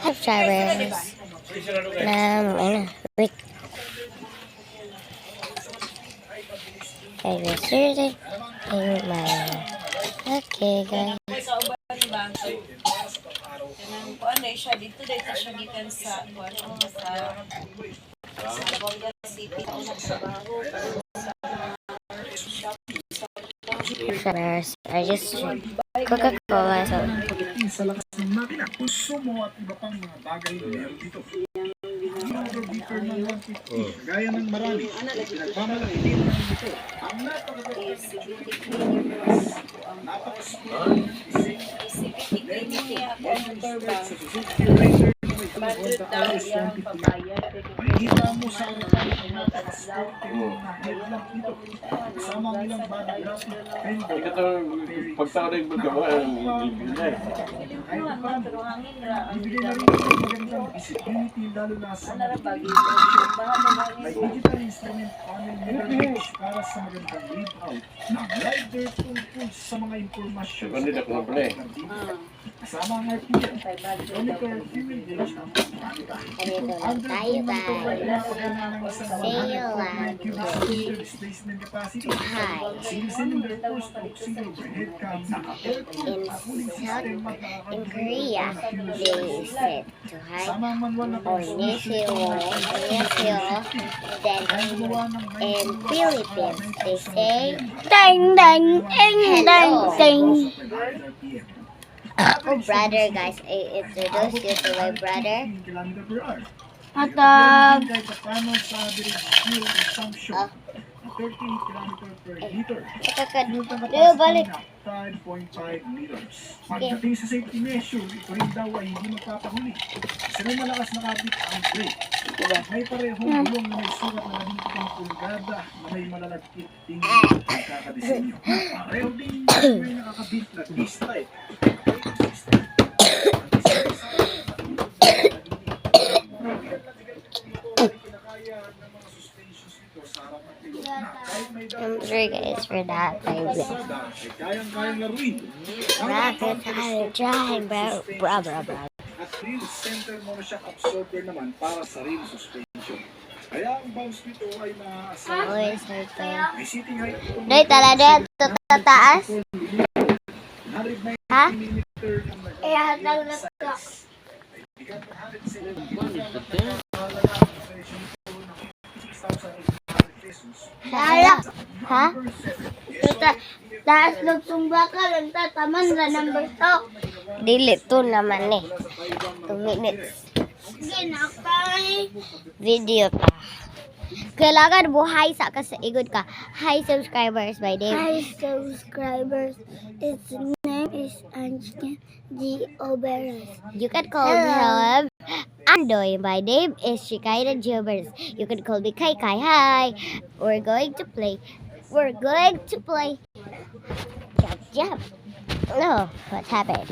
Subscribers. Wait. I reserved in my. Okay, guys. Kuan dai siya dito siya gikan sa Zamboanga City ako nagtrabaho Subscribers. I just Coca-Cola. So. Sa lakas ng makina, konsumo at iba pang mga bagay na meron dito. Beater ng 150, gaya ng marami, pinagmamalaki din ng ito. Ang napakaganda makikita mo sa harapan ang napakasporte na headlamp nito. Kasama ang ilang body graphic Pagtarig mo gawa ang ibigay. Ibigay na rin ang magandang visibility lalo na sa may digital instrument panel meter para sa magandang readout ng rider tungkol sa mga impormasyon sa pagpapalagay. Kasama ang RPM, monitor fuel gauge ng pagpapalagay. Tayo ba? Cubic displacement capacity, single cylinder four stroke single overhead cam, In Korea, they said to hide then in Philippines, they say dang dang dang dang dang. Oh, brother, guys, I introduce you to my brother. Atag! Oh. 13 km per liter. Balik. 5.5 liters. Pagdating sa safety measure, ito rin daw ay hindi magpapahuli. Isa rin malakas na kapit ang brake. May parehong gulong na may sukat na 15 pulgada na may malalagkit ding pagkakadesenyo. Pareho din may nakakabit na disc-type. I'm sorry, guys, for that. Rocket time, bro. At rear center monoshock absorber naman para sa rear suspension. Kaya ang bounce nito ay maaasahan. May seating height itong Doy, talaga ito tataas? 190 Ha? mm ang hatag na ito. Bigat ng 170 Hala. Ha? Taas ng sumbakal, ang tataman na number 2. Dili, 2 naman eh. 2 minutes. Video ta. Kailangan buhay sa igod ka. Hi subscribers, my name. Hi subscribers, its name is Anjika G. Oberas. You can call me Andoy. My name is Shikaira Jobers. You can call me Kai Kai. Hi. We're going to play. Jump, jump. No, what happened?